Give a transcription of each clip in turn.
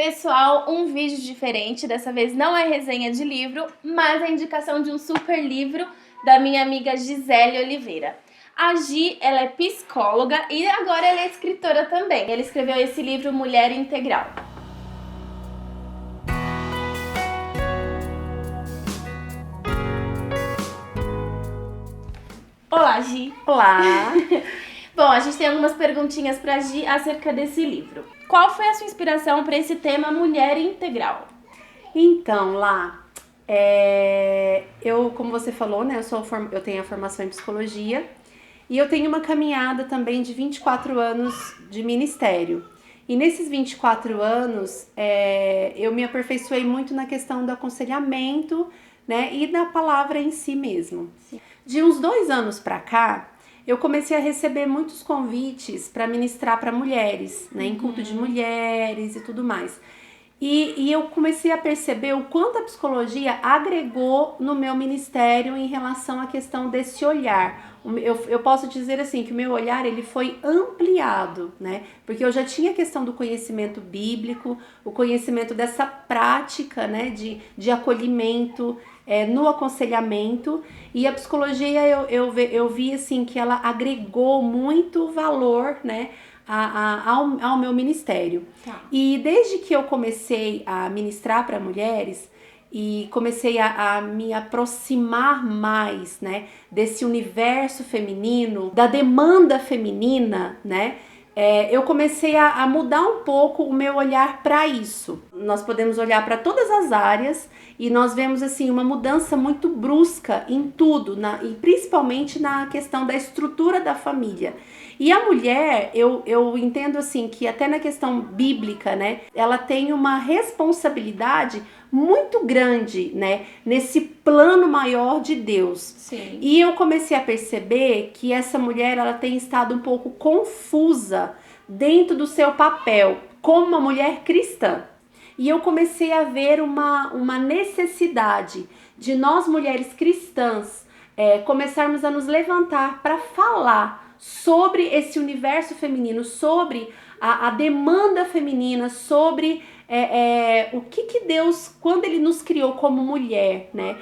Pessoal, um vídeo diferente, dessa vez não é resenha de livro, mas a indicação de um super livro da minha amiga Gisele Oliveira. A Gi, ela é psicóloga e agora ela é escritora também. Ela escreveu esse livro Mulher Integral. Olá, Gi. Olá! Bom, a gente tem algumas perguntinhas pra Gi acerca desse livro. Qual foi a sua inspiração para esse tema Mulher Integral? Então, eu, como você falou, né, eu tenho a formação em psicologia e eu tenho uma caminhada também de 24 anos de ministério. E nesses 24 anos, eu me aperfeiçoei muito na questão do aconselhamento, né, e da palavra em si mesmo. Sim. De uns 2 anos pra cá, eu comecei a receber muitos convites para ministrar para mulheres, né, em culto de mulheres e tudo mais. E eu comecei a perceber o quanto a psicologia agregou no meu ministério em relação à questão desse olhar. Eu posso dizer assim que o meu olhar ele foi ampliado, né? Porque eu já tinha a questão do conhecimento bíblico, o conhecimento dessa prática, né, de acolhimento, no aconselhamento, e a psicologia eu vi assim que ela agregou muito valor, né, ao meu ministério. Tá. E desde que eu comecei a ministrar para mulheres e comecei a me aproximar mais, né, desse universo feminino, da demanda feminina, né, eu comecei a mudar um pouco o meu olhar para isso. Nós podemos olhar para todas as áreas e nós vemos assim uma mudança muito brusca em tudo, e principalmente na questão da estrutura da família. E a mulher, eu entendo assim que até na questão bíblica, né, ela tem uma responsabilidade muito grande, né, nesse plano maior de Deus. Sim. E eu comecei a perceber que essa mulher, ela tem estado um pouco confusa dentro do seu papel como uma mulher cristã. E eu comecei a ver uma necessidade de nós mulheres cristãs começarmos a nos levantar para falar sobre esse universo feminino, sobre a demanda feminina, sobre o que Deus, quando Ele nos criou como mulher, né?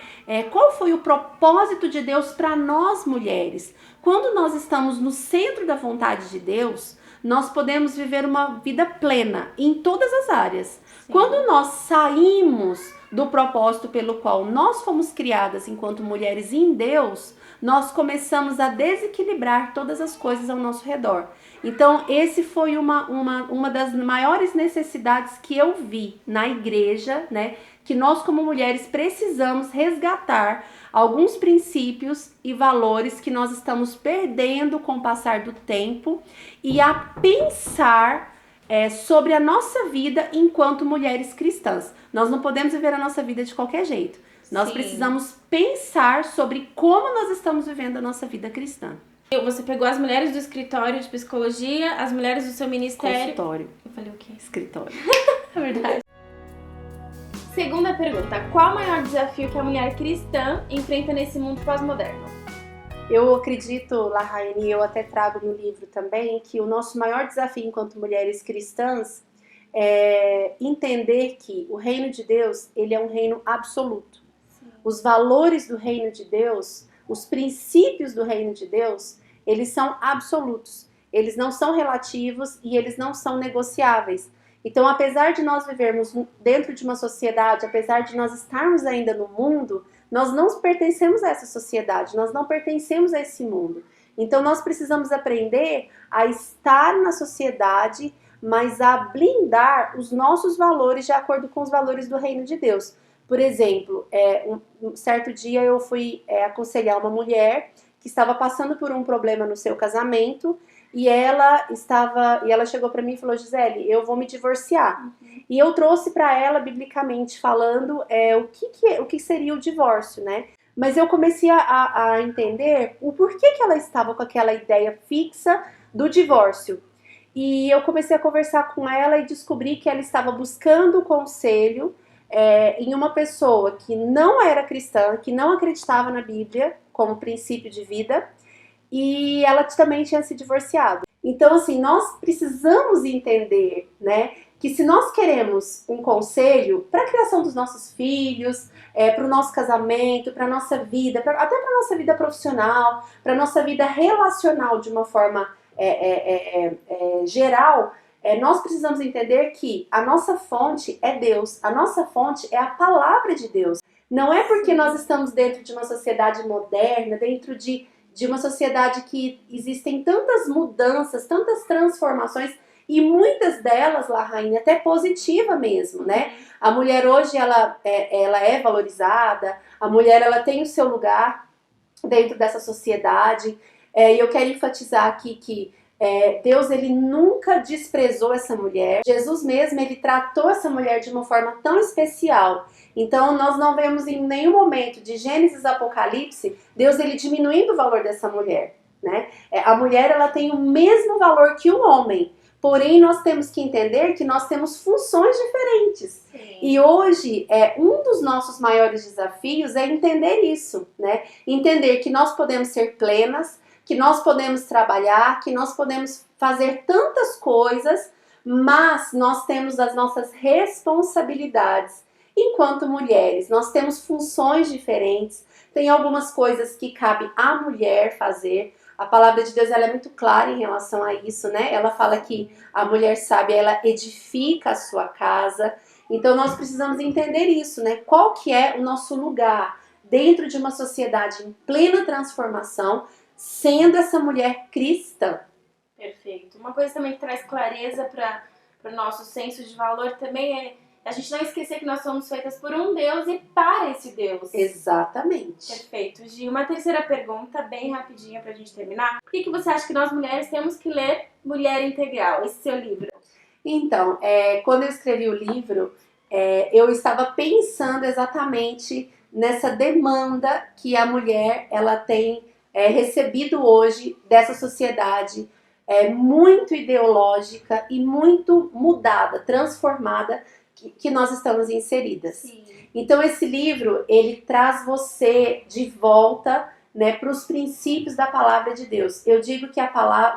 Qual foi o propósito de Deus para nós mulheres? Quando nós estamos no centro da vontade de Deus, nós podemos viver uma vida plena em todas as áreas. Sim. Quando nós saímos do propósito pelo qual nós fomos criadas enquanto mulheres em Deus, nós começamos a desequilibrar todas as coisas ao nosso redor. Então, esse foi uma das maiores necessidades que eu vi na igreja, né? Que nós como mulheres precisamos resgatar alguns princípios e valores que nós estamos perdendo com o passar do tempo e a pensar sobre a nossa vida enquanto mulheres cristãs. Nós não podemos viver a nossa vida de qualquer jeito. Nós precisamos pensar sobre como nós estamos vivendo a nossa vida cristã. Você pegou as mulheres do escritório de psicologia, as mulheres do seu ministério... Consultório. Eu falei o quê? Escritório. É verdade. Segunda pergunta. Qual o maior desafio que a mulher cristã enfrenta nesse mundo pós-moderno? Eu acredito, Lahaine, eu até trago no livro também, que o nosso maior desafio enquanto mulheres cristãs é entender que o reino de Deus, ele é um reino absoluto. Sim. Os valores do reino de Deus, os princípios do reino de Deus, eles são absolutos. Eles não são relativos e eles não são negociáveis. Então, apesar de nós vivermos dentro de uma sociedade, apesar de nós estarmos ainda no mundo, nós não pertencemos a essa sociedade, nós não pertencemos a esse mundo. Então, nós precisamos aprender a estar na sociedade, mas a blindar os nossos valores de acordo com os valores do reino de Deus. Por exemplo, um certo dia eu fui aconselhar uma mulher que estava passando por um problema no seu casamento e ela chegou para mim e falou: Gisele, eu vou me divorciar. Uhum. E eu trouxe para ela, biblicamente falando, o que seria o divórcio, né? Mas eu comecei a entender o porquê que ela estava com aquela ideia fixa do divórcio. E eu comecei a conversar com ela e descobri que ela estava buscando conselho em uma pessoa que não era cristã, que não acreditava na Bíblia como princípio de vida, e ela também tinha se divorciado. Então, assim, nós precisamos entender, né, que se nós queremos um conselho para a criação dos nossos filhos, para o nosso casamento, para a nossa vida, até para a nossa vida profissional, para a nossa vida relacional de uma forma geral, nós precisamos entender que a nossa fonte é Deus, a nossa fonte é a palavra de Deus. Não é porque nós estamos dentro de uma sociedade moderna, dentro de uma sociedade que existem tantas mudanças, tantas transformações, e muitas delas, Lahaine, até positiva mesmo, né? A mulher hoje, ela é valorizada, a mulher, ela tem o seu lugar dentro dessa sociedade, e eu quero enfatizar aqui que Deus, ele nunca desprezou essa mulher. Jesus mesmo, ele tratou essa mulher de uma forma tão especial. Então, nós não vemos em nenhum momento, de Gênesis a Apocalipse, Deus, ele diminuindo o valor dessa mulher, né? A mulher, ela tem o mesmo valor que o homem. Porém, nós temos que entender que nós temos funções diferentes. Sim. E hoje, um dos nossos maiores desafios é entender isso, né? Entender que nós podemos ser plenas, que nós podemos trabalhar, que nós podemos fazer tantas coisas, mas nós temos as nossas responsabilidades. Enquanto mulheres, nós temos funções diferentes, tem algumas coisas que cabe à mulher fazer. A palavra de Deus, ela é muito clara em relação a isso, né? Ela fala que a mulher sábia, ela edifica a sua casa. Então nós precisamos entender isso, né? Qual que é o nosso lugar dentro de uma sociedade em plena transformação, sendo essa mulher cristã. Perfeito. Uma coisa também que traz clareza para o nosso senso de valor também é a gente não esquecer que nós somos feitas por um Deus e para esse Deus. Exatamente. Perfeito. Gi, uma terceira pergunta, bem rapidinha pra gente terminar. Por que você acha que nós mulheres temos que ler Mulher Integral, esse seu livro? Então, quando eu escrevi o livro, eu estava pensando exatamente nessa demanda que a mulher, ela tem recebido hoje dessa sociedade muito ideológica e muito mudada, transformada, que nós estamos inseridas. Sim. Então esse livro, ele traz você de volta, né, para os princípios da palavra de Deus. Eu digo que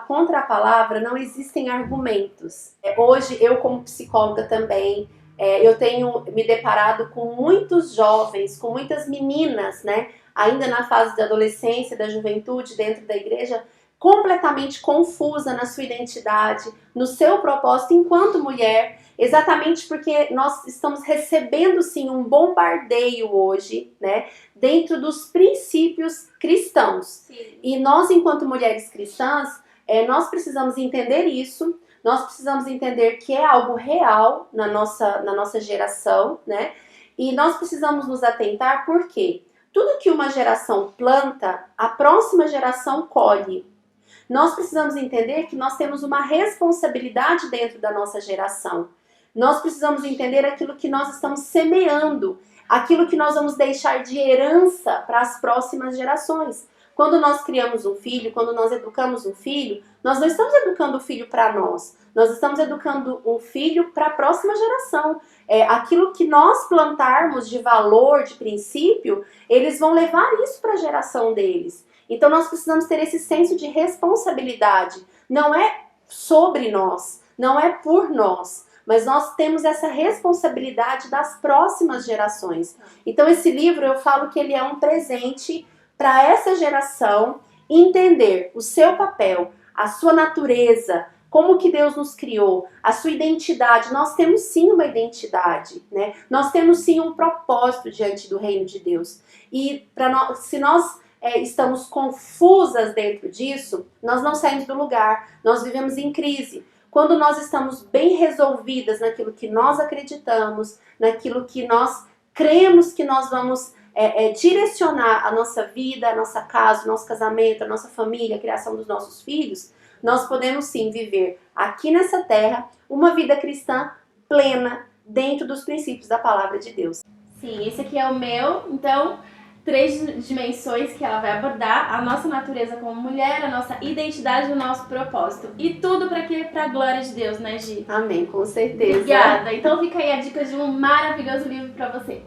contra a palavra não existem argumentos. Hoje, eu como psicóloga também, eu tenho me deparado com muitos jovens, com muitas meninas, né, ainda na fase da adolescência, da juventude, dentro da igreja, completamente confusa na sua identidade, no seu propósito enquanto mulher, exatamente porque nós estamos recebendo sim um bombardeio hoje, né, dentro dos princípios cristãos. Sim. E nós, enquanto mulheres cristãs, nós precisamos entender isso, nós precisamos entender que é algo real na nossa geração, né, e nós precisamos nos atentar porque tudo que uma geração planta, a próxima geração colhe. Nós precisamos entender que nós temos uma responsabilidade dentro da nossa geração. Nós precisamos entender aquilo que nós estamos semeando, aquilo que nós vamos deixar de herança para as próximas gerações. Quando nós criamos um filho, quando nós educamos um filho, nós não estamos educando o filho para nós estamos educando um filho para a próxima geração. Aquilo que nós plantarmos de valor, de princípio, eles vão levar isso para a geração deles. Então nós precisamos ter esse senso de responsabilidade. Não é sobre nós, não é por nós, mas nós temos essa responsabilidade das próximas gerações. Então esse livro, eu falo que ele é um presente para essa geração entender o seu papel, a sua natureza, como que Deus nos criou, a sua identidade. Nós temos sim uma identidade, né? Nós temos sim um propósito diante do reino de Deus. E se nós estamos confusas dentro disso, nós não saímos do lugar, nós vivemos em crise. Quando nós estamos bem resolvidas naquilo que nós acreditamos, naquilo que nós cremos que nós vamos direcionar a nossa vida, a nossa casa, o nosso casamento, a nossa família, a criação dos nossos filhos, nós podemos sim viver aqui nessa terra uma vida cristã plena dentro dos princípios da palavra de Deus. Sim, esse aqui é o meu, então 3 dimensões que ela vai abordar: a nossa natureza como mulher, a nossa identidade e o nosso propósito. E tudo para quê? Para a glória de Deus, né, Gi? Amém, com certeza. Obrigada. Então fica aí a dica de um maravilhoso livro para você.